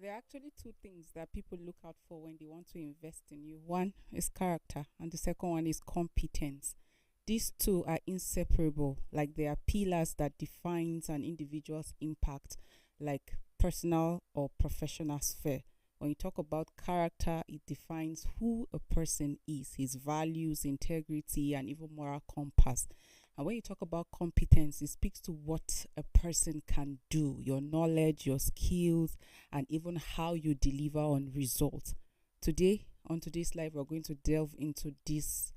there are actually two things that people look out for when they want to invest in you. One is character, and the second one is competence. These two are inseparable, like they are pillars that defines an individual's impact, like personal or professional sphere. When you talk about character, it defines who a person is, his values, integrity, and even moral compass. And when you talk about competence, it speaks to what a person can do, your knowledge, your skills, and even how you deliver on results. Today, on today's live, we're going to delve into these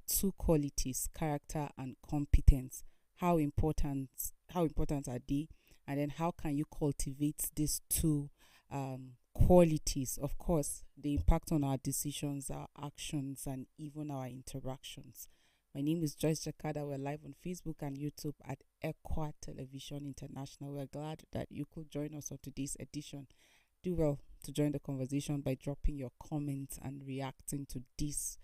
two qualities, character and competence. How important are they? And then how can you cultivate these two qualities? Of course, the impact on our decisions, our actions, and even our interactions. My name is Joyce Jakada. We're live on Facebook and YouTube at Equa Television International. We're glad that you could join us on today's edition. Do well to join the conversation by dropping your comments and reacting to this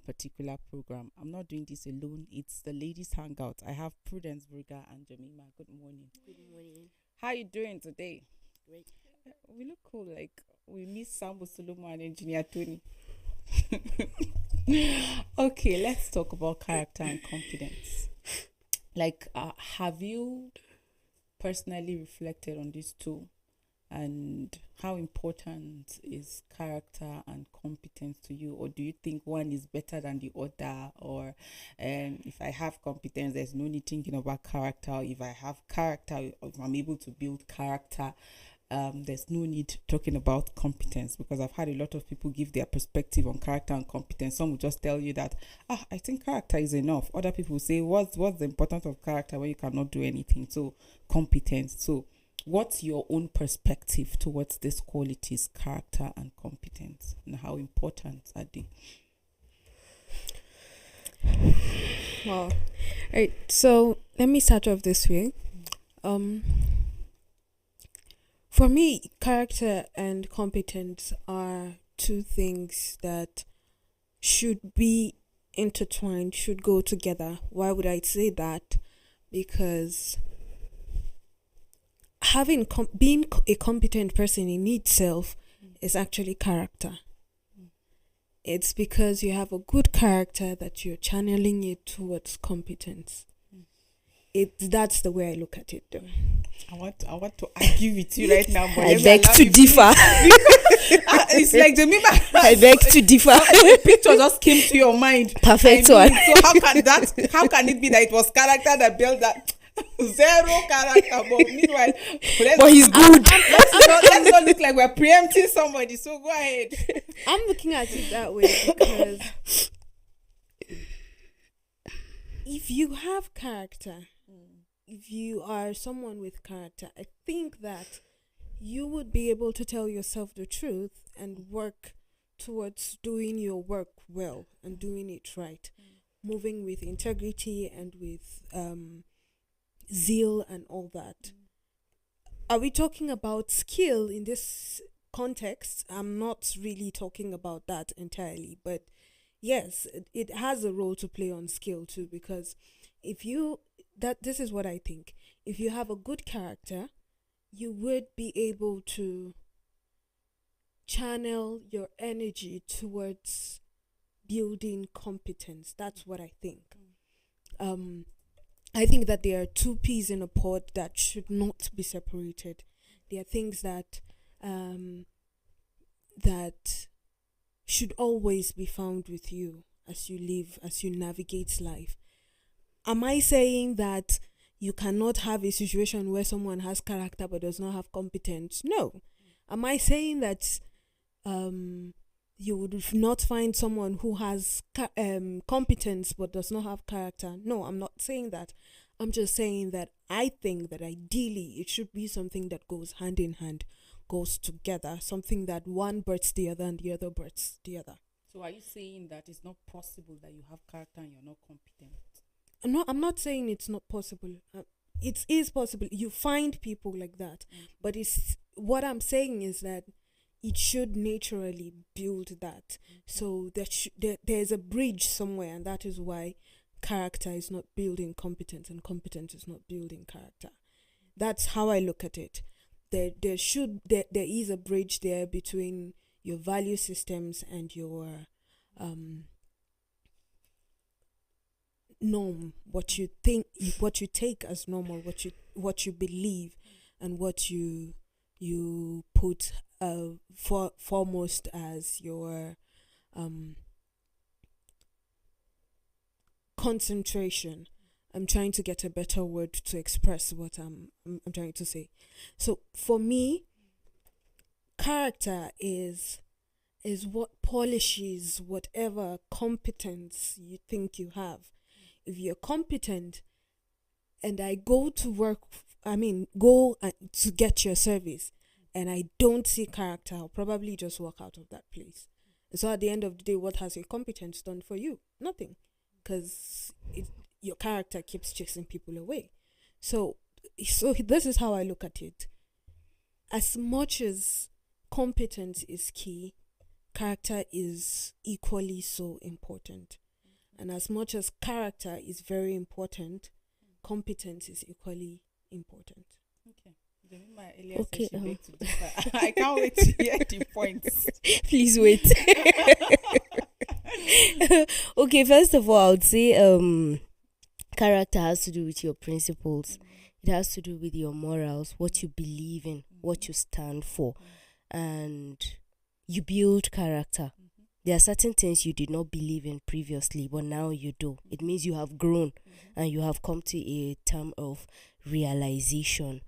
particular program. I'm not doing this alone. It's the ladies' hangout. I have Prudence Burger and Jemima. Good morning. Good morning. How are you doing today? Great. We look cool. Like we miss Sambo Solomon and Engineer Tony. Okay, let's talk about character and confidence. Like, have you personally reflected on these two, and how important is character and competence to you? Or do you think one is better than the other? Or if I have competence, there's no need thinking about character. Or if I have character, if I'm able to build character, there's no need talking about competence, because I've had a lot of people give their perspective on character and competence. Some will just tell you that, I think character is enough. Other people say, what's the importance of character when you cannot do anything? So competence. So what's your own perspective towards these qualities, character and competence, and how important are they? Well, right. So let me start off this way. For me, character and competence are two things that should be intertwined, should go together. Why would I say that? Because being a competent person in itself is actually character. It's because you have a good character that you're channeling it towards competence. That's the way I look at it, though. I want to argue with you right now, but I beg to differ. It's like the meme. I beg to differ. The picture just came to your mind. Perfect one. So how can it be that it was character that built that? Zero character, but meanwhile, But he's good. Let's not look like we're preempting somebody. So go ahead. I'm looking at it that way because if you have character, if you are someone with character, I think that you would be able to tell yourself the truth and work towards doing your work well and doing it right, moving with integrity and with zeal and all that. Are we talking about skill in this context? I'm not really talking about that entirely, but yes, it has a role to play on skill too, because this is what I think. If you have a good character, you would be able to channel your energy towards building competence. That's what I think. I think that there are two peas in a pod that should not be separated. There are things that should always be found with you as you live, as you navigate life. Am I saying that you cannot have a situation where someone has character but does not have competence? No. Am I saying that you would not find someone who has competence but does not have character? No, I'm not saying that. I'm just saying that I think that ideally it should be something that goes hand in hand, goes together, something that one births the other and the other births the other. So are you saying that it's not possible that you have character and you're not competent? No, I'm not saying it's not possible. It is possible. You find people like that. But what I'm saying is that it should naturally build that. So there's a bridge somewhere, and that is why character is not building competence and competence is not building character. That's how I look at it. there is a bridge there between your value systems and your norm, what you think, what you take as normal, what you believe, and what you put foremost as your concentration. I'm trying to get a better word to express what I'm trying to say. So for me, character is what polishes whatever competence you think you have. If you're competent and I go to work, to get your service, and I don't see character, I'll probably just walk out of that place. So at the end of the day, what has your competence done for you? Nothing. Because your character keeps chasing people away. So this is how I look at it. As much as competence is key, character is equally so important. And as much as character is very important, competence is equally important. Okay. Okay. I can't wait to hear the points. Please wait. Okay, first of all, I would say character has to do with your principles. It has to do with your morals, what you believe in, what you stand for, and you build character. There are certain things you did not believe in previously, but now you do. It means you have grown and you have come to a term of realization.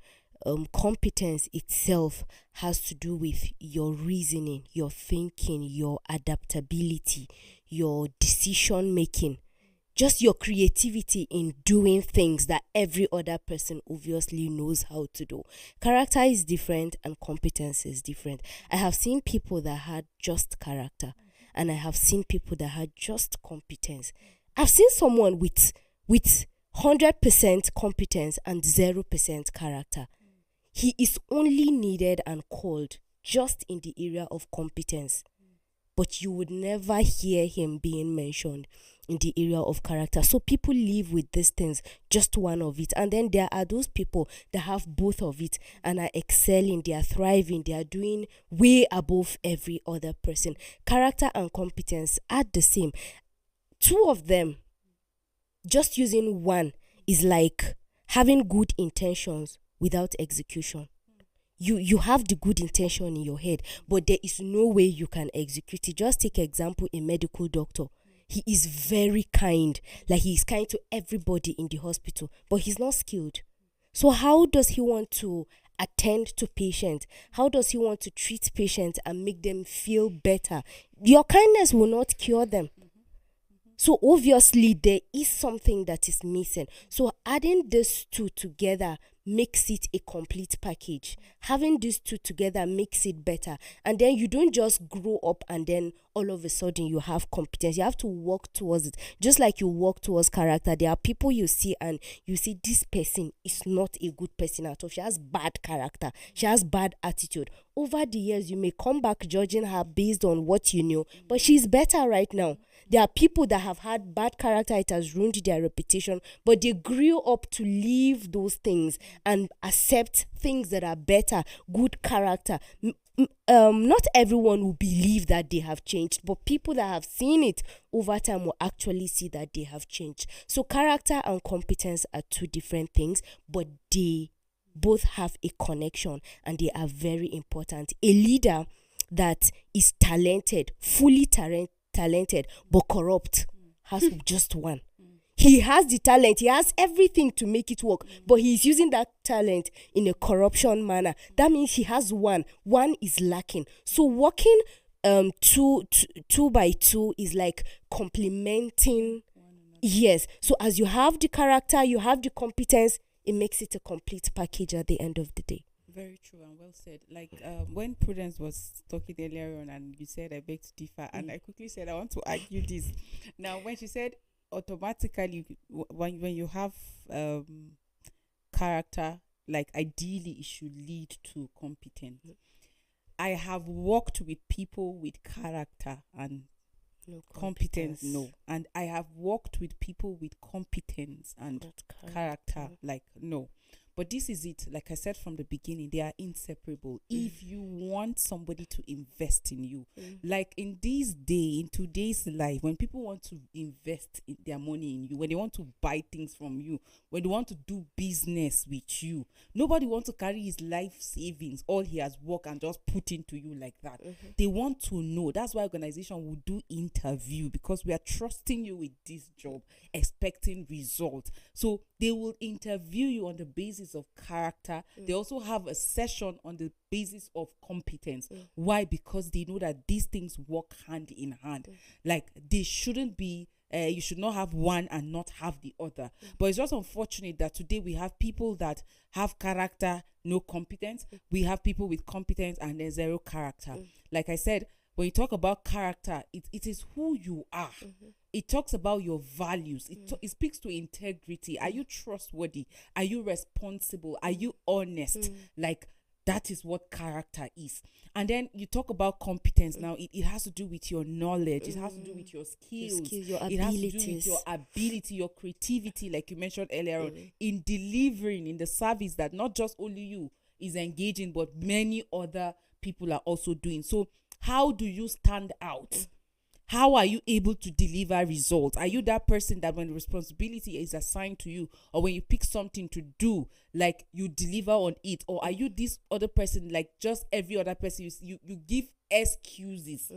Competence itself has to do with your reasoning, your thinking, your adaptability, your decision making, just your creativity in doing things that every other person obviously knows how to do. Character is different and competence is different. I have seen people that had just character, and I have seen people that had just competence. I've seen someone with 100% competence and 0% character. He is only needed and called just in the area of competence, but you would never hear him being mentioned in the area of character. So people live with these things, just one of it. And then there are those people that have both of it and are excelling, they are thriving, they are doing way above every other person. Character and competence are the same. Two of them, just using one, is like having good intentions without execution. You have the good intention in your head, but there is no way you can execute it. Just take example, a medical doctor. He is very kind, like he is kind to everybody in the hospital, but he's not skilled. So how does he want to attend to patients? How does he want to treat patients and make them feel better? Your kindness will not cure them. So obviously there is something that is missing. So adding these two together makes it a complete package. Having these two together makes it better. And then you don't just grow up and then all of a sudden you have competence. You have to work towards it. Just like you work towards character, there are people you see and you see this person is not a good person at all. She has bad character. She has bad attitude. Over the years, you may come back judging her based on what you knew, but she's better right now. There are people that have had bad character, it has ruined their reputation, but they grew up to leave those things and accept things that are better, good character. Not everyone will believe that they have changed, but people that have seen it over time will actually see that they have changed. So character and competence are two different things, but they both have a connection and they are very important. A leader that is talented, fully talented but corrupt has just one. He has the talent, he has everything to make it work, but he's using that talent in a corruption manner. That means he has one is lacking. So working two by two is like complementing. Yes, so as you have the character, you have the competence, it makes it a complete package at the end of the day. Very true and well said. Like when Prudence was talking earlier on and you said I beg to differ, and I quickly said I want to argue this. Now when she said automatically when you have character, like ideally it should lead to competence. I have worked with people with character and No competence, no. And I have worked with people with competence and character, like no. But this is it. Like I said from the beginning, they are inseparable. If you want somebody to invest in you, like in today's life, when people want to invest in their money in you, when they want to buy things from you, when they want to do business with you, nobody wants to carry his life savings, all he has worked, and just put into you like that. They want to know. That's why organization will do interview, because we are trusting you with this job, expecting results. So they will interview you on the basis of character. They also have a session on the basis of competence. Why? Because they know that these things work hand in hand. Like they shouldn't be you should not have one and not have the other. But it's just unfortunate that today we have people that have character, no competence. We have people with competence and then zero character. Like I said, when you talk about character, it is who you are. It talks about your values. It speaks to integrity. Are you trustworthy? Are you responsible? Are you honest? Like, that is what character is. And then you talk about competence. Now, it has to do with your knowledge. It has to do with your skills. Your It has to abilities. do with your ability, your creativity, like you mentioned earlier on, in delivering in the service that not just only you is engaging, but many other people are also doing. So how do you stand out? How are you able to deliver results? Are you that person that when the responsibility is assigned to you, or when you pick something to do, like you deliver on it? Or are you this other person, like just every other person, you give excuses?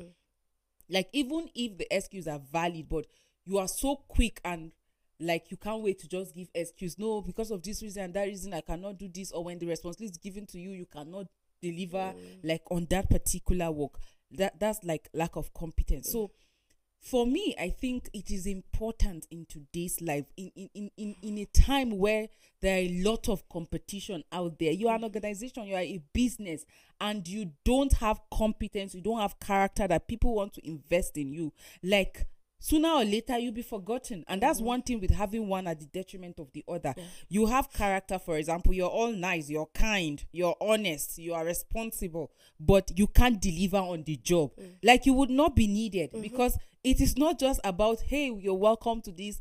Like even if the excuses are valid, but you are so quick and like you can't wait to just give excuse. No, because of this reason and that reason I cannot do this. Or when the responsibility is given to you, you cannot deliver like on that particular work. That's like lack of competence. So for me, I think it is important in today's life, in a time where there are a lot of competition out there. You are an organization, you are a business, and you don't have competence, you don't have character that people want to invest in you. Like sooner or later you'll be forgotten. And that's one thing with having one at the detriment of the other. You have character, for example, you're all nice, you're kind, you're honest, you are responsible, but you can't deliver on the job. Like you would not be needed, because it is not just about, hey, you're welcome to this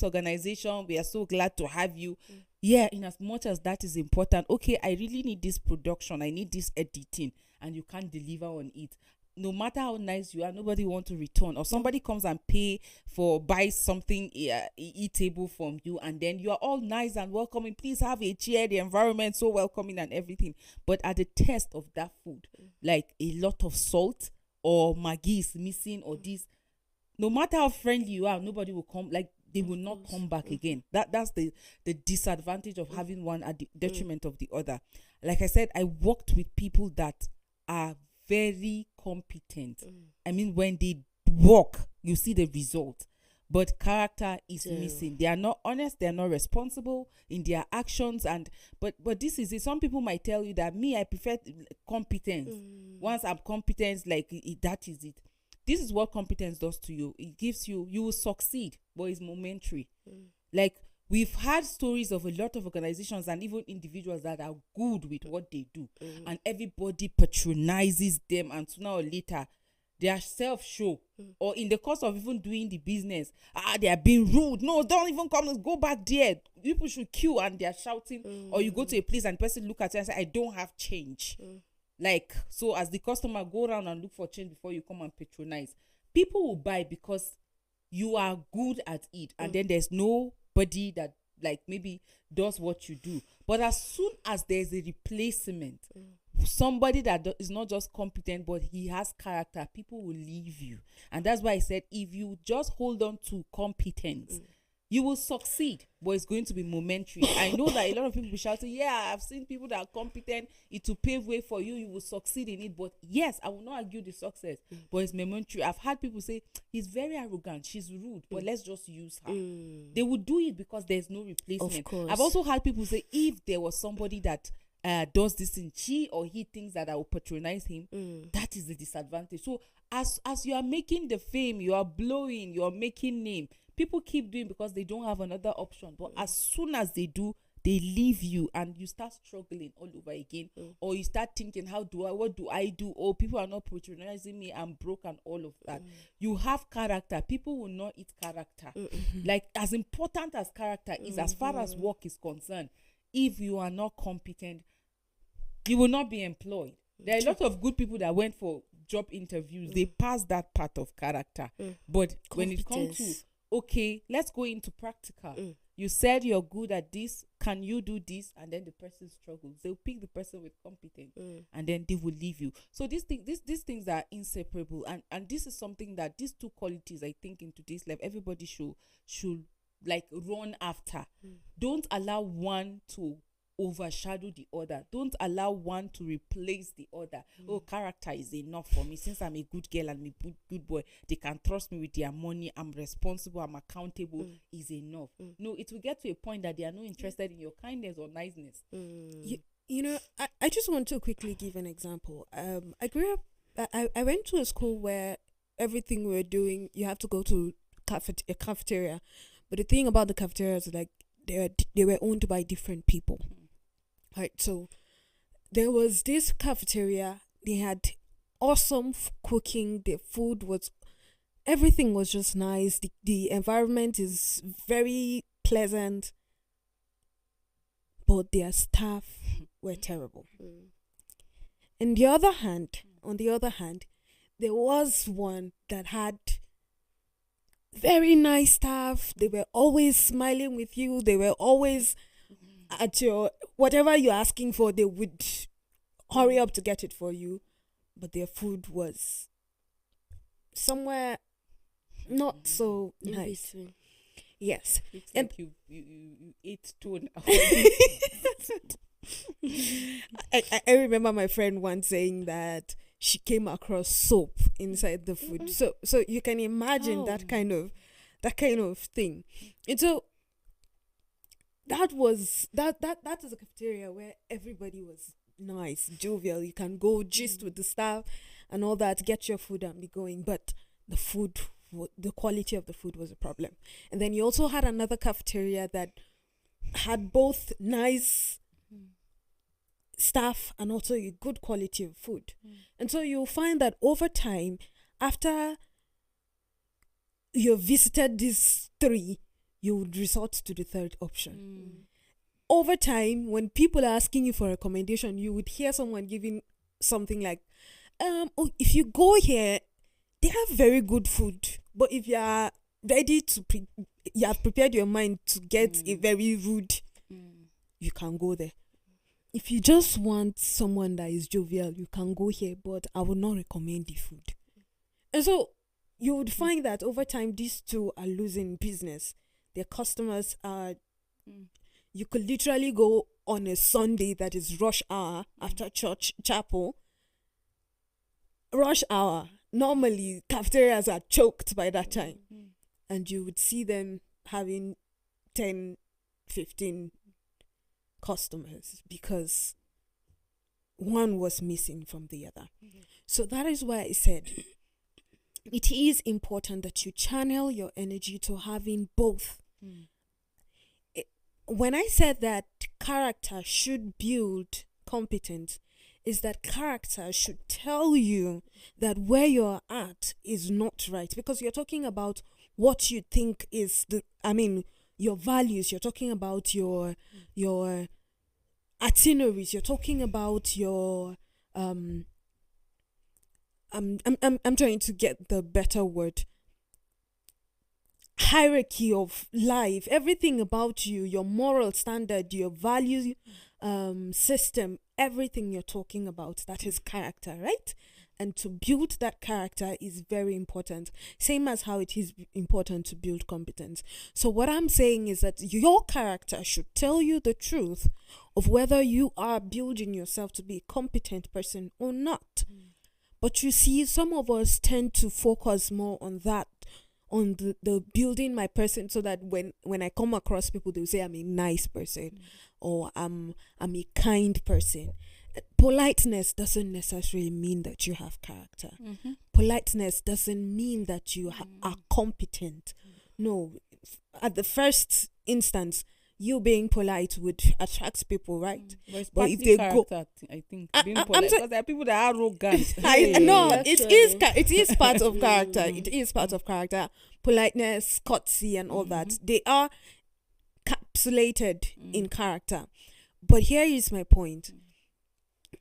organization, we are so glad to have you. Yeah, in as much as that is important, okay, I really need this production, I need this editing, and you can't deliver on it. No matter how nice you are, nobody want to return. Or somebody comes and buy something eatable from you, and then you are all nice and welcoming. Please have a chair, the environment so welcoming and everything. But at the test of that food, like a lot of salt or Maggi is missing, or this, no matter how friendly you are, nobody will come. Like they will not come back again. That's the disadvantage of having one at the detriment of the other. Like I said, I worked with people that are very competent. I mean, when they work, you see the result, but character is missing. They are not honest, they are not responsible in their actions. And but this is it. Some people might tell you that I prefer competence. Once I'm competent, like that is it. This is what competence does to you. It gives you will succeed, but it's momentary. Like we've had stories of a lot of organizations and even individuals that are good with what they do, and everybody patronizes them, and sooner or later their self-show, or in the course of even doing the business, they are being rude. No, don't even come, let's go back there. People should queue, and they are shouting. Or you go to a place and the person look at you and say, I don't have change. Like, so as the customer, go around and look for change before you come and patronize. People will buy because you are good at it, and then there's nobody that like maybe does what you do. But as soon as there's a replacement, somebody that is not just competent but he has character, people will leave you. And that's why I said, if you just hold on to competence, you will succeed, but it's going to be momentary. I know that a lot of people will shout, yeah, I've seen people that are competent, it will pave way for you, you will succeed in it. But yes, I will not argue the success, but it's momentary. I've had people say, he's very arrogant, she's rude, but let's just use her. They would do it because there's no replacement. Of course. I've also had people say, if there was somebody that does this thing, she or he thinks that I will patronize him, that is the disadvantage. So as you are making the fame, you are blowing, you are making name, people keep doing because they don't have another option. But as soon as they do, they leave you, and you start struggling all over again. Or you start thinking, what do I do? Oh, people are not patronizing me, I'm broke, and all of that. You have character. People will not eat character. Like, as important as character is, as far as work is concerned, if you are not competent, you will not be employed. There are a lot of good people that went for job interviews. They passed that part of character. But when it comes to, okay, let's go into practical. You said you're good at this. Can you do this? And then the person struggles. They'll pick the person with competence, and then they will leave you. So these things are inseparable. And this is something that these two qualities, I think, in today's life, everybody should like run after. Don't allow one to overshadow the other. Don't allow one to replace the other. Oh, character is enough for me. Since I'm a good girl and a good boy, they can trust me with their money. I'm responsible, I'm accountable, is enough. No, it will get to a point that they are not interested in your kindness or niceness. You know, I just want to quickly give an example. I grew up, I went to a school where everything we were doing, you have to go to a cafeteria. But the thing about the cafeteria is like they were owned by different people. Right, so there was this cafeteria. They had awesome cooking. The food was, everything was just nice. The environment is very pleasant, but their staff were terrible. On the other hand, there was one that had very nice staff. They were always smiling with you. They were always at your whatever you're asking for, they would hurry up to get it for you. But their food was somewhere not so nice. Yes. It's like you ate stone. I remember my friend once saying that she came across soap inside the food. So you can imagine that kind of thing. And so that is a cafeteria where everybody was nice, jovial. You can go gist with the staff and all that, get your food and be going. But the quality of the food was a problem. And then you also had another cafeteria that had both nice staff and also a good quality of food. And so you'll find that over time, after you've visited these three, you would resort to the third option. Over time, when people are asking you for a recommendation, you would hear someone giving something like, if you go here, they have very good food. But if you are ready to, you have prepared your mind to get a very rude, you can go there. If you just want someone that is jovial, you can go here, but I would not recommend the food. And so you would find that over time, these two are losing business. Their customers are, you could literally go on a Sunday that is rush hour after chapel. Rush hour. Normally, cafeterias are choked by that time. And you would see them having 10, 15 customers because one was missing from the other. So that is why I said it is important that you channel your energy to having both. When I said that character should build competence, is that character should tell you that where you're at is not right, because you're talking about what you think is your values. You're talking about your itineraries. You're talking about your I'm trying to get the better word. Hierarchy of life, everything about you, your moral standard, your value system, everything you're talking about, that is character, right? And to build that character is very important, same as how it is important to build competence. So what I'm saying is that your character should tell you the truth of whether you are building yourself to be a competent person or not. But you see, some of us tend to focus more on that, on the building my person, so that when I come across people, they'll say I'm a nice person or I'm a kind person. Politeness doesn't necessarily mean that you have character. Politeness doesn't mean that you are competent. No, at the first instance, you being polite would attract people, right? But if they go, I think being polite, because there are people that are arrogant. It is part of character. It is part of character. Politeness, courtesy, and all that, they are capsulated in character. But here is my point.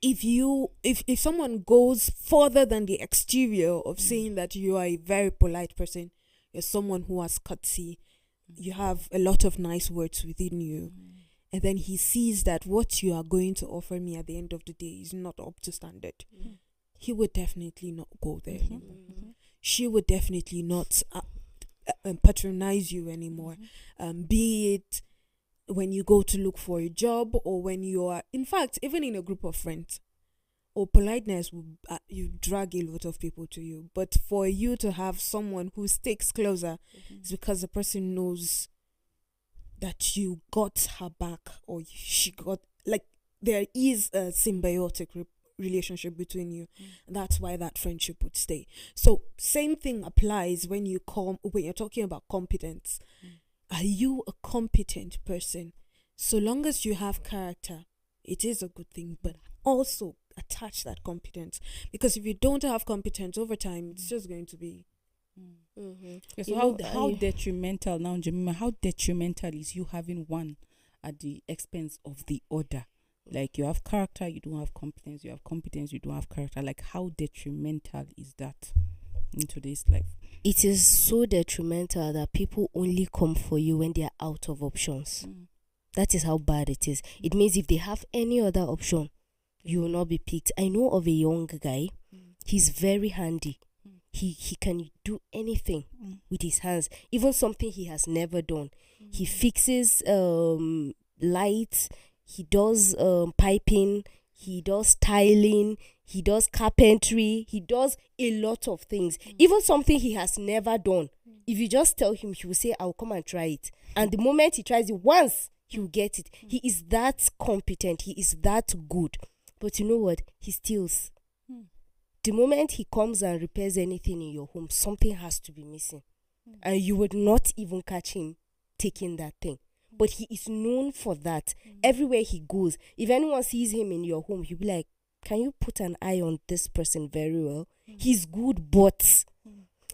If someone goes further than the exterior of saying that you are a very polite person, you're someone who has courtesy, you have a lot of nice words within you, and then he sees that what you are going to offer me at the end of the day is not up to standard, he would definitely not go there anymore. She would definitely not patronize you anymore. Be it when you go to look for a job, or when you are, in fact, even in a group of friends, or politeness will you drag a lot of people to you. But for you to have someone who sticks closer, it's because the person knows that you got her back, or she got, like, there is a symbiotic relationship between you. And that's why that friendship would stay. So same thing applies when you're talking about competence. Are you a competent person? So long as you have character, it is a good thing, but also attach that competence, because if you don't have competence over time, it's just going to be Okay, so how detrimental now, Jemima, how detrimental is you having one at the expense of the other? Like, you have character, you don't have competence, you have competence, you don't have character. Like, how detrimental is that in today's life? It is so detrimental that people only come for you when they are out of options. That is how bad it is. It means if they have any other option, you will not be picked. I know of a young guy. He's very handy. He can do anything with his hands, even something he has never done. He fixes lights. He does piping. He does tiling. He does carpentry. He does a lot of things. Even something he has never done. If you just tell him, he will say, I'll come and try it. And the moment he tries it once, he will get it. He is that competent. He is that good. But you know what? He steals. The moment he comes and repairs anything in your home, something has to be missing. And you would not even catch him taking that thing. But he is known for that. Everywhere he goes, if anyone sees him in your home, he'll be like, can you put an eye on this person very well? He's good, but...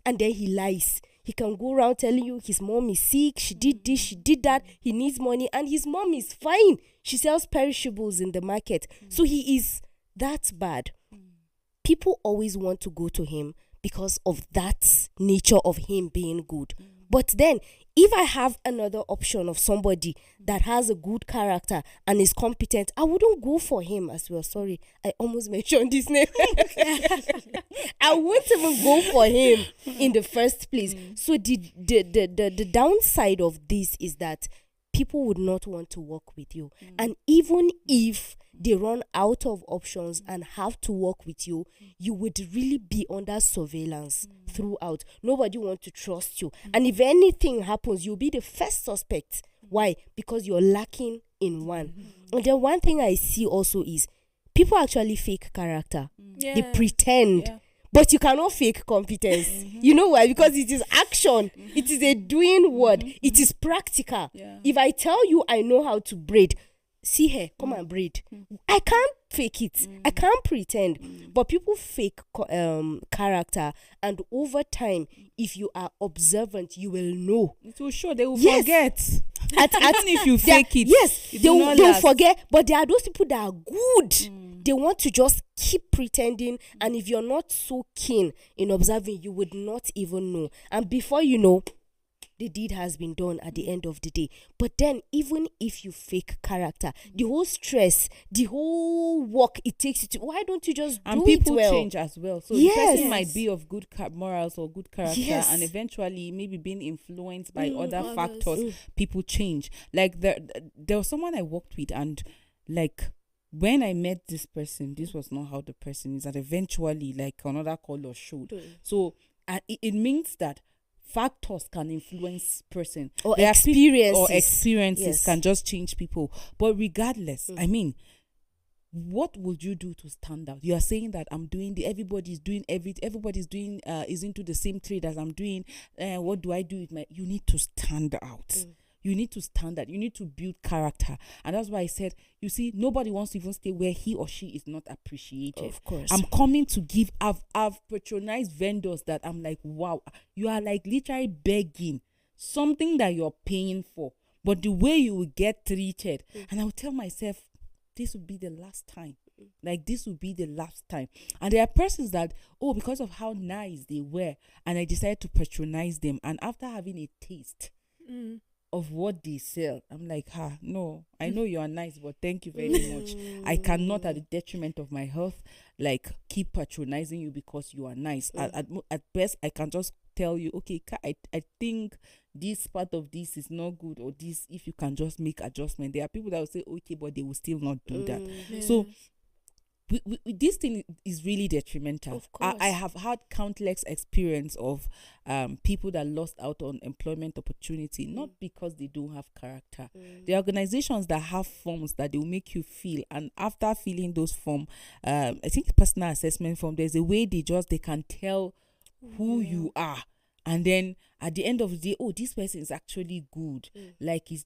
And then he lies. He can go around telling you his mom is sick, she did this, she did that, he needs money, and his mom is fine. She sells perishables in the market. So he is that bad. People always want to go to him because of that nature of him being good. But then, if I have another option of somebody that has a good character and is competent, I wouldn't go for him as well. Sorry, I almost mentioned his name. I wouldn't even go for him in the first place. So the downside of this is that people would not want to work with you. And even if they run out of options and have to work with you, you would really be under surveillance throughout. Nobody wants to trust you. And if anything happens, you'll be the first suspect. Why? Because you're lacking in one. And then one thing I see also is people actually fake character. They pretend. But you cannot fake competence. You know why? Because it is action. It is a doing word. It is practical. If I tell you I know how to braid, see here, come and braid. I can't fake it. I can't pretend. But people fake character, and over time, if you are observant, you will know. It will show. They will forget. Even if you fake it, yes, they'll forget. But there are those people that are good. They want to just keep pretending, and if you're not so keen in observing, you would not even know. And before you know, the deed has been done at the end of the day. But then, even if you fake character, the whole stress, the whole work it takes you to, why don't you just do it well? And people change as well. So the person might be of good morals or good character, and eventually maybe being influenced by other factors, people change. Like there was someone I worked with, and like, when I met this person, this was not how the person is, and eventually, like, another color showed. So it means that factors can influence person, or experiences can just change people. But regardless, I mean, what would you do to stand out? You are saying that everybody's doing is into the same trade as I'm doing. What do I do with you need to stand out. You need to stand out. You need to build character. And that's why I said, you see, nobody wants to even stay where he or she is not appreciated. Of course. I'm coming to give, I've patronized vendors that I'm like, wow, you are like literally begging something that you're paying for, but the way you will get treated. And I will tell myself, this would be the last time. Like, this would be the last time. And there are persons that, because of how nice they were, and I decided to patronize them. And after having a taste of what they sell, I'm like, no, I know you are nice, but thank you very much. I cannot, at the detriment of my health, like, keep patronizing you because you are nice. At best, I can just tell you, okay, I think this part of this is not good, or this, if you can just make adjustment. There are people that will say, okay, but they will still not do that. So this thing is really detrimental. Of course. I have had countless experience of people that lost out on employment opportunity, not because they don't have character. The organizations that have forms that they will make you fill, and after filling those forms, I think personal assessment form, there's a way they can tell who you are. And then at the end of the day, this person is actually good. Like, he's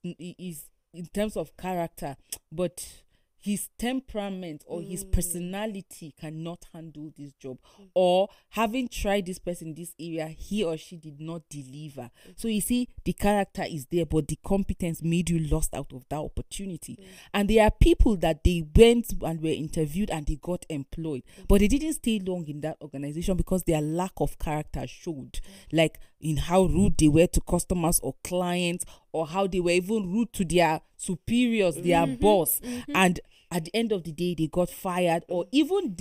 in terms of character, but his temperament or his personality cannot handle this job, or having tried this person in this area, he or she did not deliver. So you see, the character is there, but the competence made you lost out of that opportunity. And there are people that they went and were interviewed and they got employed, but they didn't stay long in that organization because their lack of character showed, like in how rude they were to customers or clients, or how they were even rude to their superiors, their boss. And at the end of the day, they got fired, or even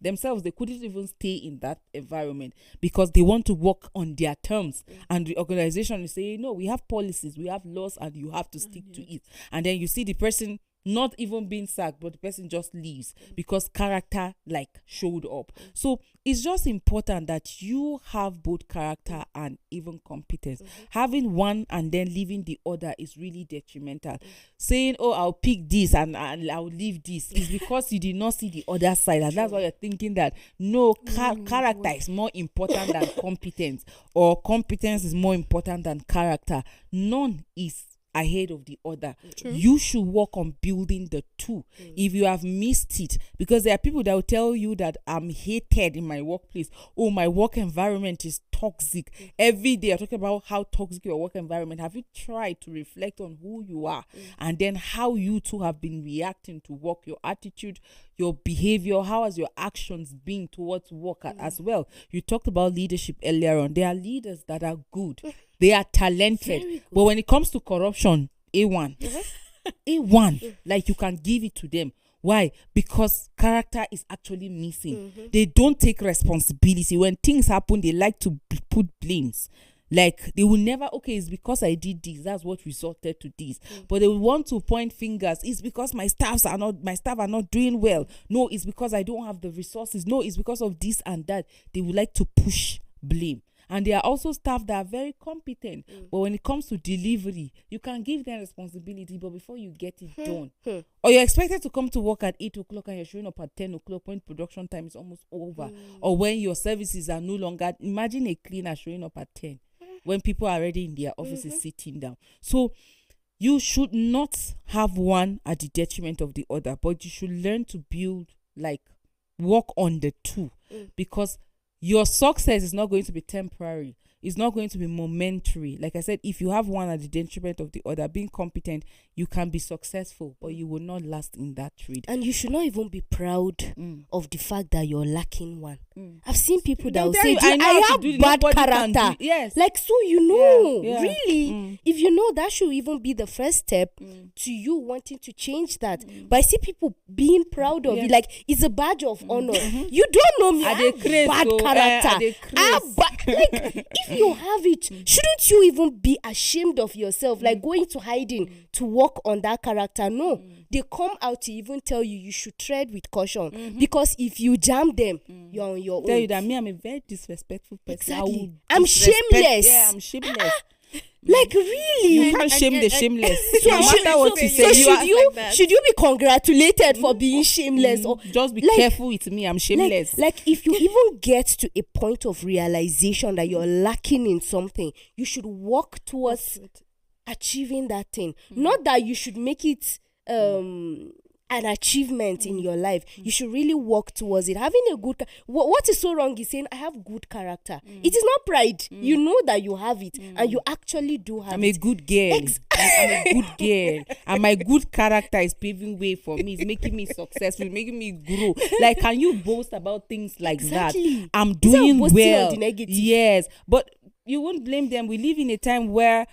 themselves, they couldn't even stay in that environment because they want to work on their terms. And the organization is saying, no, we have policies, we have laws, and you have to stick to it. And then you see the person not even being sacked, but the person just leaves because character like showed up. So it's just important that you have both character and even competence. Having one and then leaving the other is really detrimental. Saying, I'll pick this and I'll leave this, is because you did not see the other side, and that's why you're thinking that no, character is more important than competence, or competence is more important than character. None is ahead of the other. You should work on building the two. If you have missed it, because there are people that will tell you that I'm hated in my workplace, my work environment is toxic. Every day I'm talking about how toxic your work environment. Have you tried to reflect on who you are, and then how you too have been reacting to work, your attitude, your behavior, how has your actions been towards work as well? You talked about leadership earlier on. There are leaders that are good. They are talented, but when it comes to corruption, A1, A1, like, you can give it to them. Why? Because character is actually missing. They don't take responsibility. When things happen, they like to put blames. Like, they will never, it's because I did this, that's what resulted to this. But they will want to point fingers. It's because my staff are not doing well. No, it's because I don't have the resources. No, it's because of this and that. They would like to push blame. And there are also staff that are very competent. But when it comes to delivery, you can give them responsibility, but before you get it done, or you're expected to come to work at 8 o'clock and you're showing up at 10 o'clock when production time is almost over, or when your services are no longer. Imagine a cleaner showing up at 10 when people are already in their offices sitting down. So you should not have one at the detriment of the other, but you should learn to work on the two, because your success is not going to be temporary. It's not going to be momentary. Like I said, if you have one at the detriment of the other, being competent, you can be successful, but you will not last in that trade. And you should not even be proud of the fact that you're lacking one. I've seen people that will say, I have bad character. Yes. Like, so you know, Yeah. really, if you know, that should even be the first step to you wanting to change that. But I see people being proud of it, like it's a badge of honor. You don't know me, I have bad character. If you have it, shouldn't you even be ashamed of yourself, like going to hiding to work on that character? No, they come out to even tell you should tread with caution, because if you jam them, you're on your own. Tell you that I'm a very disrespectful person. Exactly. I'm shameless. Yeah, I'm shameless. Like, really? You can't shame the shameless. So no matter what you say, should you be congratulated for being shameless? Or just be careful with me, I'm shameless. Like if you even get to a point of realization that you're lacking in something, you should work towards achieving that thing. Not that you should make it an achievement in your life, you should really work towards it. Having a good what is so wrong is saying I have good character. It is not pride. You know that you have it, and you actually do have it. I'm a good girl. I'm a good girl, and my good character is paving way for me. It's making me successful, making me grow. Like, can you boast about things like that? I'm doing well. On the negative. Yes, but you won't blame them. We live in a time where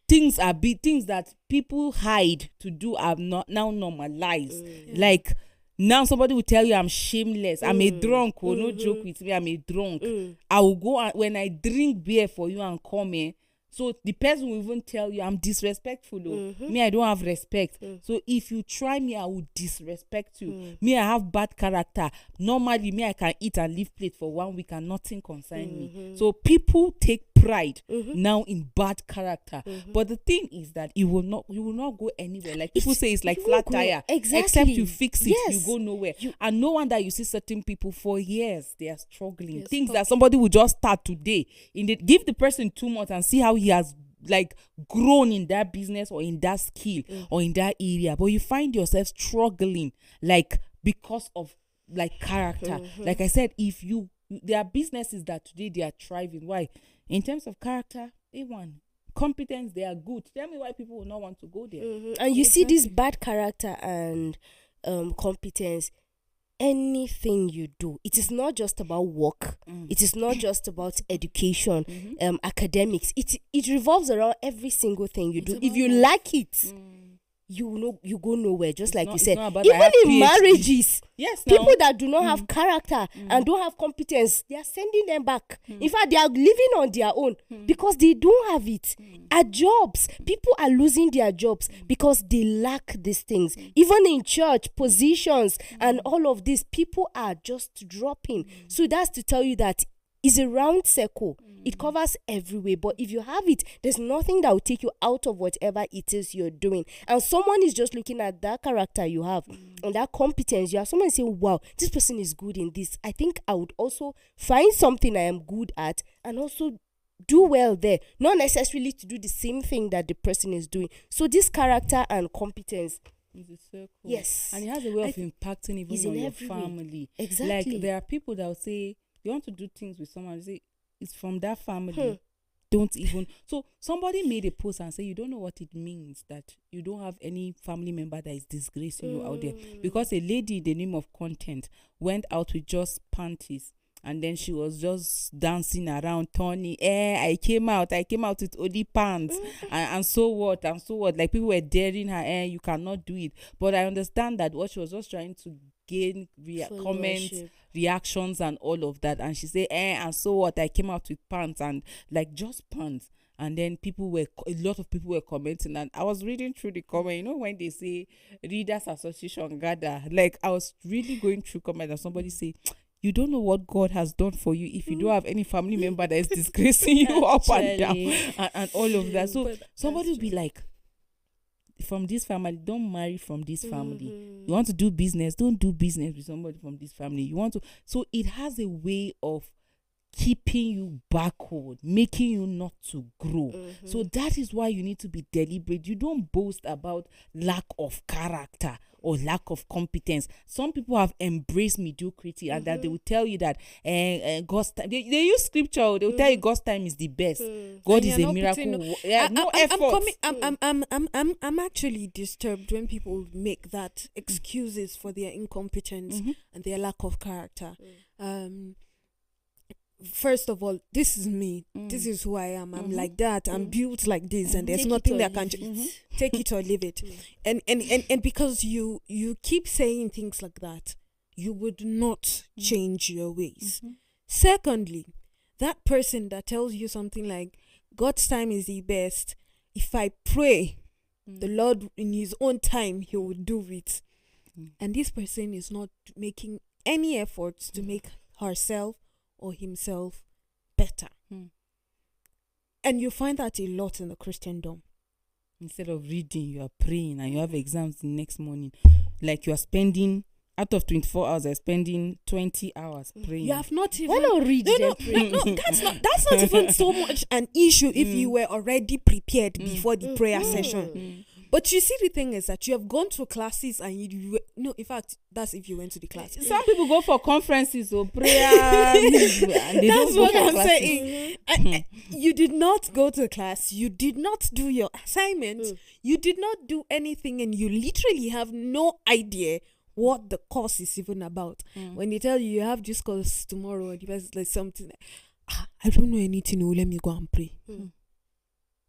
things that people hide to do are not now normalized. Like, now somebody will tell you I'm shameless. I'm a drunk. No joke with me. I'm a drunk. I will go when I drink beer for you and come in. So the person will even tell you I'm disrespectful. Me, I don't have respect. So if you try me, I will disrespect you. Me, I have bad character. Normally, me, I can eat and leave plate for 1 week and nothing concern me. So people take pride now in bad character. But the thing is that you will not go anywhere. Like people say, it's like flat tire. Exactly. Except you fix it, you go nowhere. And no wonder you see certain people for years they are struggling. Things that somebody will just start today. Give the person 2 months and see how he has like grown in that business or in that skill or in that area. But you find yourself struggling like because of like character. Like I said, there are businesses that today they are thriving. Why? In terms of character, A1. Competence, they are good. Tell me why people will not want to go there. And you see this bad character and competence. Anything you do, it is not just about work. It is not just about education, academics. It revolves around every single thing you do. If you like it, you go nowhere. Just like you said, even in marriages, people that do not have character and don't have competence, they are sending them back. In fact, they are living on their own because they don't have it. At jobs, people are losing their jobs because they lack these things. Even in church, positions and all of this, people are just dropping. So that's to tell you that it's a round circle. It covers everywhere. But if you have it, there's nothing that will take you out of whatever it is you're doing. And someone is just looking at that character you have and that competence. You have someone saying, wow, this person is good in this. I think I would also find something I am good at and also do well there. Not necessarily to do the same thing that the person is doing. So this character and competence is a circle. Yes. And it has a way of impacting even on your family. Exactly. Like there are people that will say, you want to do things with someone, say it's from that family. Don't even. So somebody made a post and say you don't know what it means that you don't have any family member that is disgracing you out there, because a lady in the name of content went out with just panties and then she was just dancing around Tony. I came out with only pants and so what. Like people were daring her. You cannot do it. But I understand that what she was just trying to gain comments, reactions and all of that, and she said and so what, I came out with pants and like just pants. And then a lot of people were commenting, and I was reading through the comment, when they say readers association gather, like I was really going through comment and somebody say, you don't know what God has done for you if you don't have any family member that is disgracing you up and down and all of that. So somebody will be like, from this family, don't marry from this family. You want to do business, don't do business with somebody from this family. So it has a way of keeping you backward, making you not to grow. So that is why you need to be deliberate. You don't boast about lack of character or lack of competence. Some people have embraced mediocrity and that they will tell you that God's time. They use scripture. They will tell you God's time is the best. God is a miracle. No effort. I'm actually disturbed when people make that excuses for their incompetence and their lack of character. First of all, this is me. This is who I am. I'm like that. I'm built like this, and there's nothing that can take it or leave it. And because you keep saying things like that, you would not change your ways. Secondly, that person that tells you something like God's time is the best. If I pray, the Lord in His own time He will do it. And this person is not making any efforts to make herself or himself better. And you find that a lot in the Christendom. Instead of reading, you are praying, and you have exams the next morning. Like you are spending, out of 24 hours, you're spending 20 hours praying. You have not even... Why not read No, that's not even so much an issue if you were already prepared before the prayer session. But you see, the thing is that you have gone to classes and no, in fact, that's if you went to the class. Some people go for conferences or prayer. And they That's don't go what for I'm classes. saying. You did not go to class. You did not do your assignments. You did not do anything, and you literally have no idea what the course is even about. When they tell you have this course tomorrow, and you guys like something, I don't know anything. Oh, let me go and pray.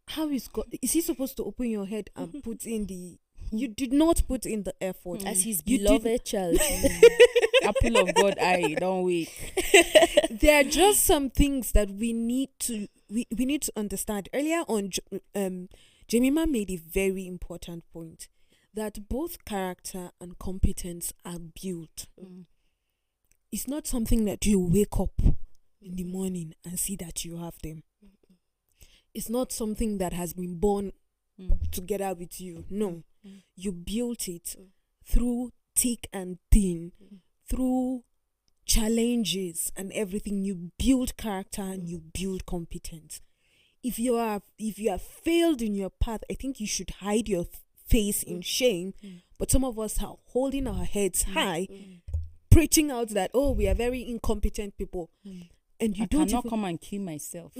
How is God? Is he supposed to open your head and put in the? You did not put in the effort As his You beloved child. Apple of God eye, don't wait. There are just some things that we need to understand. Earlier on, Jemima made a very important point that both character and competence are built. It's not something that you wake up in the morning and see that you have them. It's not something that has been born together with you. No, you built it through thick and thin, through challenges and everything. You build character and you build competence. If you have failed in your path, I think you should hide your face in shame. But some of us are holding our heads high, preaching out that, oh, we are very incompetent people. And you don't cannot come and kill myself.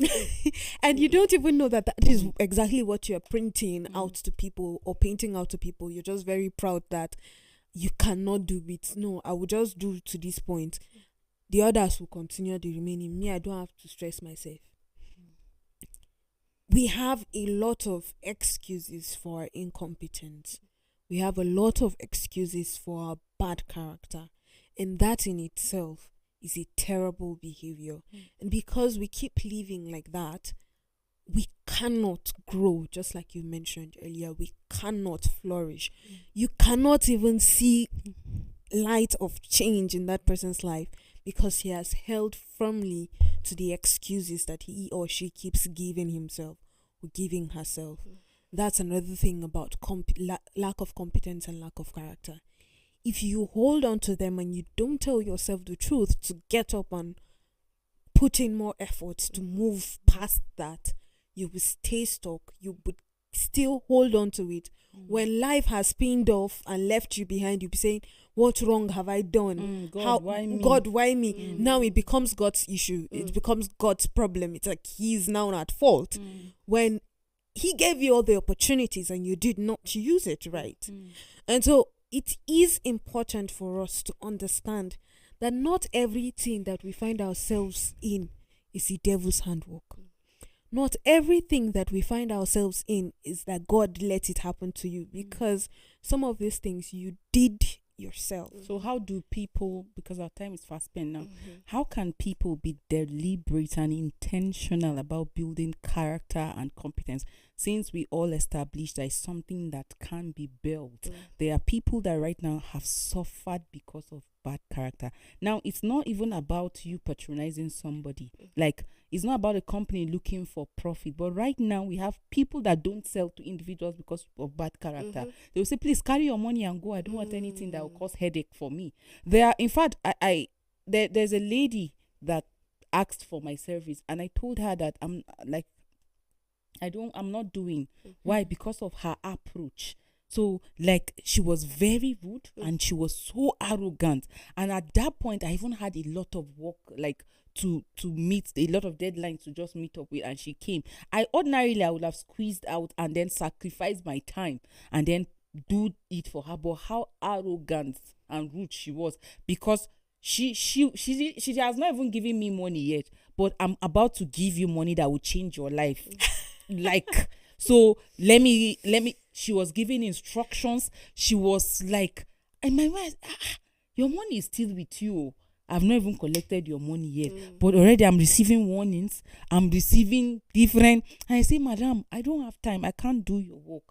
And you don't even know that is exactly what you're printing out to people or painting out to people. You're just very proud that you cannot do it. No, I will just do to this point. The others will continue the remaining. Me, I don't have to stress myself. We have a lot of excuses for our incompetence. We have a lot of excuses for our bad character. And that in itself is a terrible behavior. And because we keep living like that, we cannot grow, just like you mentioned earlier. We cannot flourish. You cannot even see light of change in that person's life because he has held firmly to the excuses that he or she keeps giving himself or giving herself. That's another thing about lack of competence and lack of character. If you hold on to them and you don't tell yourself the truth to get up and put in more effort to move past that, you will stay stuck. You would still hold on to it. When life has pinned off and left you behind, you'll be saying, what wrong have I done? God, why me? God, why me? Now it becomes God's issue. It becomes God's problem. It's like he's now at fault. When he gave you all the opportunities and you did not use it right. And so it is important for us to understand that not everything that we find ourselves in is the devil's handwork. Not everything that we find ourselves in is that God let it happen to you, because some of these things you did yourself. So how do people, because our time is fast spent now, how can people be deliberate and intentional about building character and competence, since we all established that it's something that can be built? There are people that right now have suffered because of bad character. Now, it's not even about you patronizing somebody. Like, it's not about a company looking for profit. But right now, we have people that don't sell to individuals because of bad character. They will say, please carry your money and go. I don't want anything that will cause headache for me. There are, in fact, there's a lady that asked for my service, and I told her that I'm not doing. Why? Because of her approach. So, like, she was very rude and she was so arrogant. And at that point, I even had a lot of work, like, to meet, a lot of deadlines to just meet up with, and she came. I would have squeezed out and then sacrificed my time and then do it for her. But how arrogant and rude she was, because she has not even given me money yet, but I'm about to give you money that will change your life. Like, so let me she was giving instructions. She was like, and my wife, your money is still with you. I've not even collected your money yet, but already I'm receiving warnings. I'm receiving different. And I say, madam, I don't have time. I can't do your work.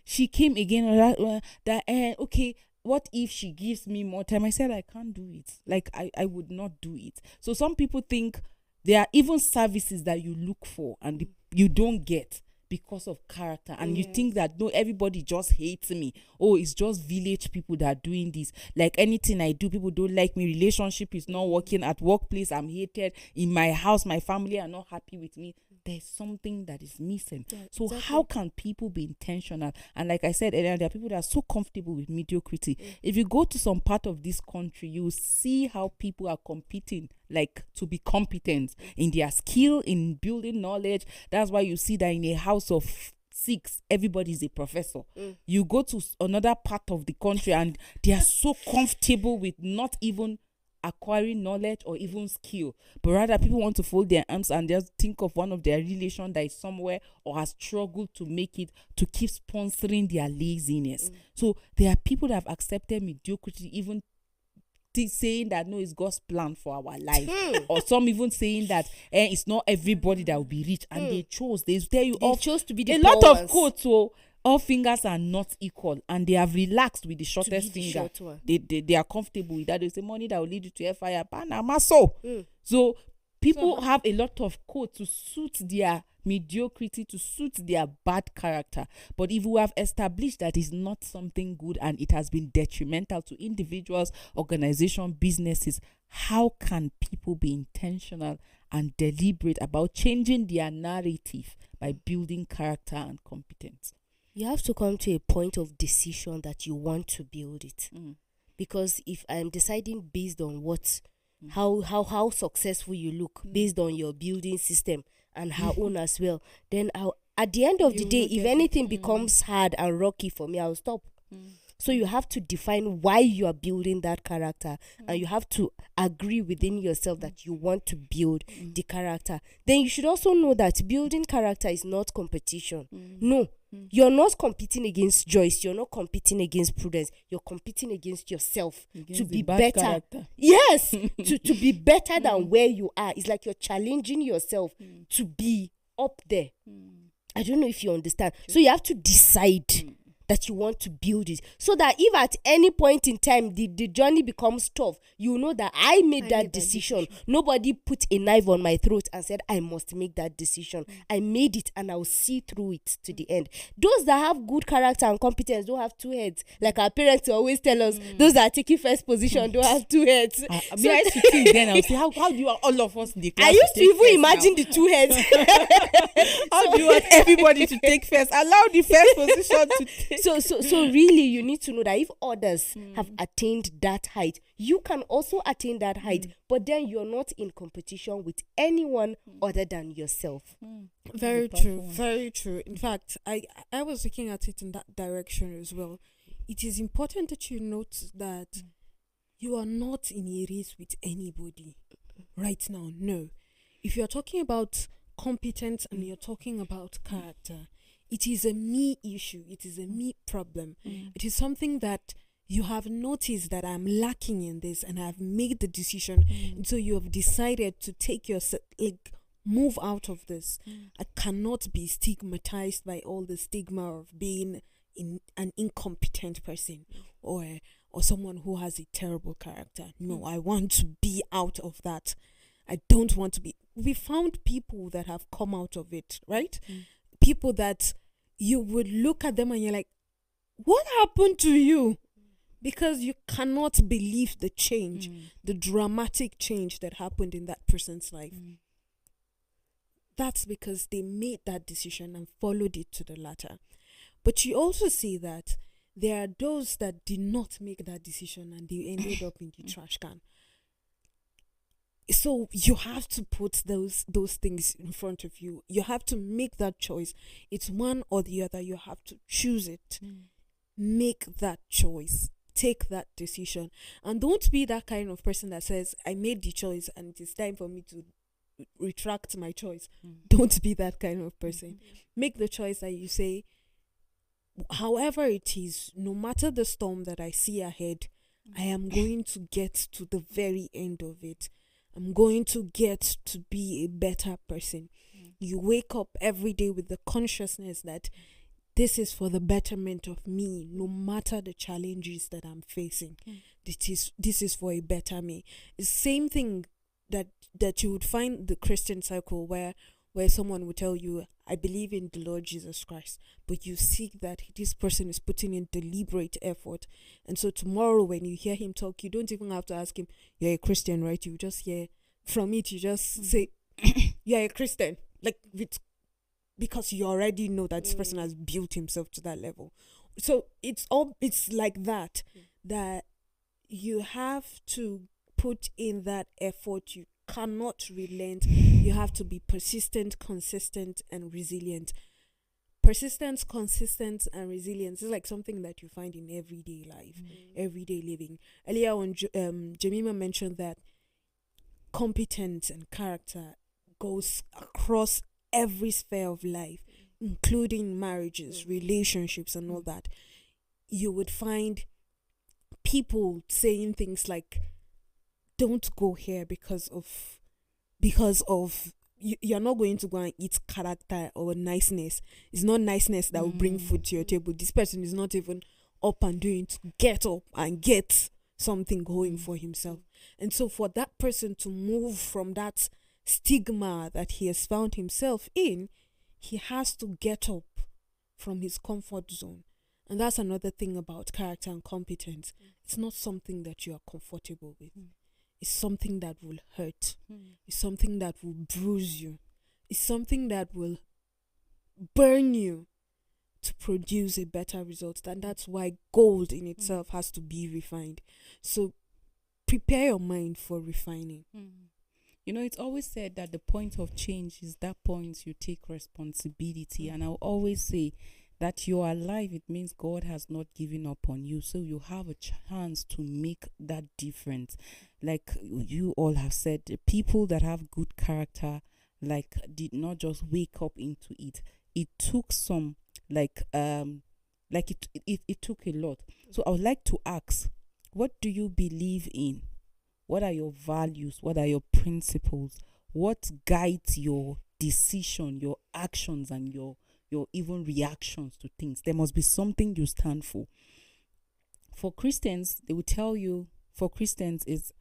She came again. Okay, what if she gives me more time? I said, I can't do it. Like, I would not do it. So some people think there are even services that you look for and you don't get because of character, and you think that no, everybody just hates me. Oh, it's just village people that are doing this. Like, anything I do, people don't like me. Relationship is not working. At workplace, I'm hated. In my house, my family are not happy with me. there's something that is missing. Yeah, So exactly. how can people be intentional? And like I said earlier, there are people that are so comfortable with mediocrity. If you go to some part of this country, you see how people are competing, like to be competent in their skill, in building knowledge. That's why you see that in a house of 6, everybody's a professor. You go to another part of the country and they are so comfortable with not even acquiring knowledge or even skill, but rather people want to fold their arms and just think of one of their relation that is somewhere or has struggled to make it, to keep sponsoring their laziness. So there are people that have accepted mediocrity, even saying that no, it's God's plan for our life, or some even saying that it's not everybody that will be rich, and they tell you They chose to be the a lot poor of ones. quotes. So all fingers are not equal, and they have relaxed with the To shortest be the finger. short one. They are comfortable with that. They say money that will lead you to fire, Panama. So people have a lot of quotes to suit their mediocrity, to suit their bad character. But if we have established that it's not something good and it has been detrimental to individuals, organizations, businesses, how can people be intentional and deliberate about changing their narrative by building character and competence? You have to come to a point of decision that you want to build it. Because if I'm deciding based on what, how successful you look, based on your building system and her own as well, then at the end of the You day, will if get it. anything becomes hard and rocky for me, I'll stop. So you have to define why you are building that character, and you have to agree within yourself that you want to build the character. Then you should also know that building character is not competition. No, you're not competing against Joyce. You're not competing against Prudence. You're competing against yourself to Against be the bad better. character. Yes, to be better than where you are. It's like you're challenging yourself to be up there. I don't know if you understand. So you have to decide that you want to build it, so that if at any point in time the journey becomes tough, you know that I made that decision. Nobody put a knife on my throat and said I must make that decision. I made it, and I'll see through it to the end. Those that have good character and competence don't have two heads, like our parents always tell us. Those that are taking first position don't have two heads. I mean, I used to think then, I would say, how do you want all of us in the class I used to take even first imagine now? the two heads. How do you want everybody to take first? Allow the first position to take. So really, you need to know that if others have attained that height, you can also attain that height. But then you're not in competition with anyone other than yourself. Very The true. platform. Very true. In fact, I was looking at it in that direction as well. It is important that you note that you are not in a race with anybody right now. No. If you're talking about competence and you're talking about character, it is a me issue. It is a me problem. It is something that you have noticed that I'm lacking in this, and I've made the decision. And so you have decided to take yourself, move out of this. I cannot be stigmatized by all the stigma of being an incompetent person or someone who has a terrible character. No, I want to be out of that. I don't want to be. We found people that have come out of it, right? People that you would look at them and you're like, what happened to you? Because you cannot believe the change, the dramatic change that happened in that person's life. That's because they made that decision and followed it to the latter. But you also see that there are those that did not make that decision and they ended up in the trash can. So you have to put those things in front of you. You have to make that choice. It's one or the other. You have to choose it. Make that choice. Take that decision. And don't be that kind of person that says, I made the choice and it is time for me to retract my choice. Don't be that kind of person. Make the choice that you say, however it is, no matter the storm that I see ahead, I am going to get to the very end of it. I'm going to get to be a better person. You wake up every day with the consciousness that this is for the betterment of me, no matter the challenges that I'm facing. This is for a better me. The same thing that you would find the Christian circle where someone would tell you, I believe in the Lord Jesus Christ, but you see that this person is putting in deliberate effort. And so tomorrow when you hear him talk, you don't even have to ask him, you're a Christian, right? You just hear from it, you just say, you're a Christian. like because you already know that this person has built himself to that level. So it's like that you have to put in that effort. You cannot relent. You have to be persistent, consistent, and resilient. Persistence, consistent, and resilience is like something that you find in everyday life, everyday living. Earlier on, Jemima mentioned that competence and character goes across every sphere of life, including marriages, relationships, and all that. You would find people saying things like, don't go here because of you're not going to go and eat character or niceness. It's not niceness that will bring food to your table. This person is not even up and doing to get up and get something going for himself. And so for that person to move from that stigma that he has found himself in, he has to get up from his comfort zone. And that's another thing about character and competence. It's not something that you are comfortable with. It's something that will hurt. It's something that will bruise you. It's something that will burn you to produce a better result. And that's why gold in itself has to be refined. So prepare your mind for refining. You know, it's always said that the point of change is that point you take responsibility. And I'll always say that you're alive, it means God has not given up on you. So you have a chance to make that difference. Like you all have said, the people that have good character, like, did not just wake up into it. It took some, it took a lot. So I would like to ask, what do you believe in? What are your values? What are your principles? What guides your decision, your actions, and your even reactions to things? There must be something you stand for. For Christians, they will tell you, for Christians is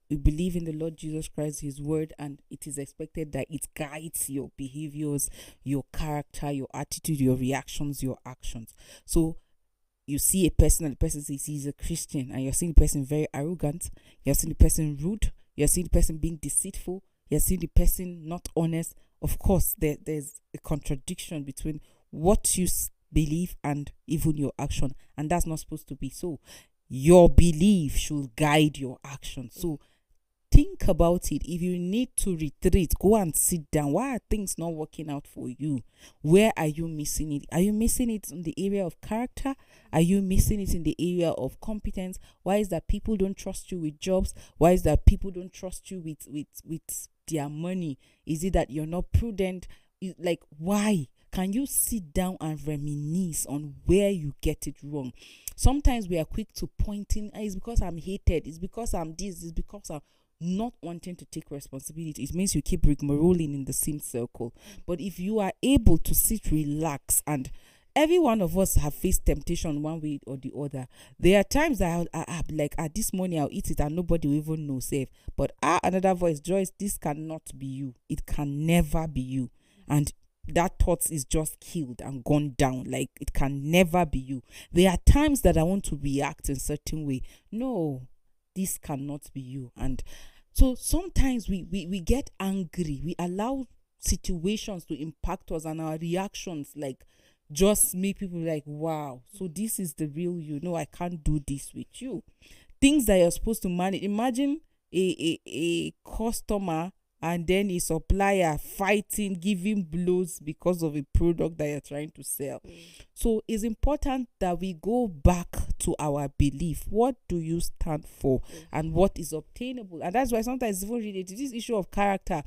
we believe in the Lord Jesus Christ, his word, and it is expected that it guides your behaviors, your character, your attitude, your reactions, your actions. So you see a person and the person says he's a Christian, and you're seeing the person very arrogant, you're seeing the person rude, you're seeing the person being deceitful, you're seeing the person not honest. Of course, there's a contradiction between what you believe and even your action, and that's not supposed to be so. Your belief should guide your action. So think about it. If you need to retreat, go and sit down. Why are things not working out for you? Where are you missing it? Are you missing it in the area of character? Are you missing it in the area of competence? Why is that people don't trust you with jobs? Why is that people don't trust you with their money? Is it that you're not prudent? Like, why? Can you sit down and reminisce on where you get it wrong? Sometimes we are quick to pointing, it's because I'm hated, it's because I'm this, it's because I'm not wanting to take responsibility. It means you keep rigmaroling in the same circle. But if you are able to sit, relax, and every one of us have faced temptation one way or the other. There are times that I'll be like, this morning I'll eat it and nobody will even know, safe. But another voice, Joyce, this cannot be you. It can never be you. And that thought is just killed and gone down. Like, it can never be you. There are times that I want to react in a certain way. No, this cannot be you. And so sometimes we get angry. We allow situations to impact us, and our reactions like just make people like, wow, so this is the real you. No, I can't do this with you. Things that you're supposed to manage. Imagine a customer and then a supplier fighting, giving blows because of a product that you're trying to sell. So it's important that we go back to our belief. What do you stand for and what is obtainable? And that's why sometimes it's even related to this issue of character.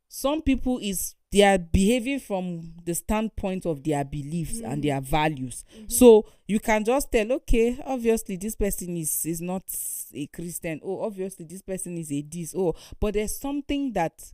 Some people they are behaving from the standpoint of their beliefs and their values. So you can just tell, okay, obviously this person is not a Christian. Oh, obviously this person is a this. Oh, but there's something that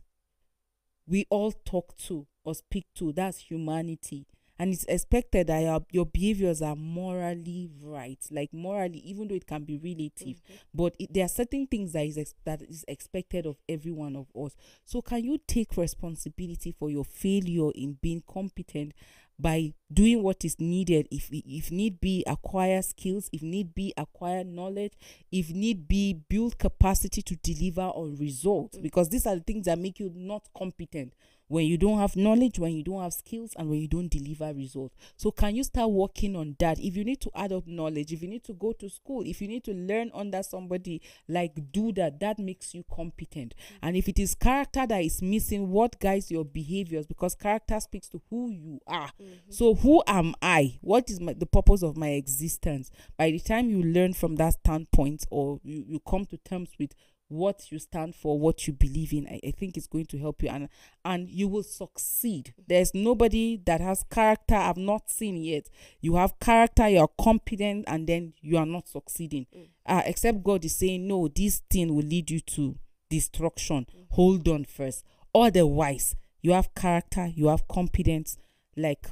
we all talk to or speak to. That's humanity. And it's expected that your behaviors are morally right. Like morally, even though it can be relative. But there are certain things that is expected of every one of us. So can you take responsibility for your failure in being competent by doing what is needed? If need be, acquire skills. If need be, acquire knowledge. If need be, build capacity to deliver on results. Because these are the things that make you not competent. when you don't have knowledge, when you don't have skills, and when you don't deliver results. So can you start working on that? If you need to add up knowledge, if you need to go to school, if you need to learn under somebody, like, do that. That makes you competent. And if it is character that is missing, what guides your behaviors? Because character speaks to who you are. So who am I? What is the purpose of my existence? By the time you learn from that standpoint, or you come to terms with what you stand for, what you believe in, I think it's going to help you, and you will succeed. There's nobody that has character I've not seen yet. You have character, you're competent, and then you are not succeeding. Except God is saying, no, this thing will lead you to destruction. Hold on first. Otherwise, you have character, you have competence, like,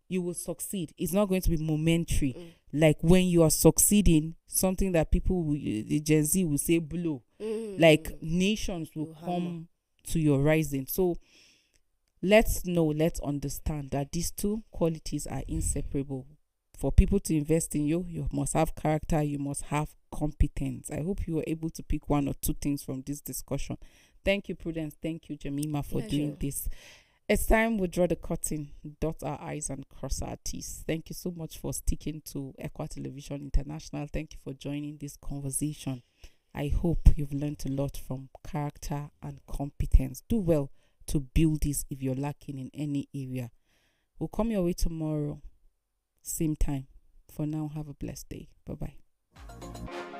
you will succeed. It's not going to be momentary. Like, when you are succeeding, something that people, the Gen Z will say, blow. Like, nations will come to your rising. So let's understand that these two qualities are inseparable. For people to invest in you, you must have character, you must have competence. I hope you were able to pick one or two things from this discussion. Thank you, Prudence. Thank you, Jemima, for doing this. It's time we draw the curtain, dot our I's and cross our T's. Thank you so much for sticking to Equa Television International. Thank you for joining this conversation. I hope you've learned a lot from character and competence. Do well to build this if you're lacking in any area. We'll come your way tomorrow, same time. For now, have a blessed day. Bye-bye.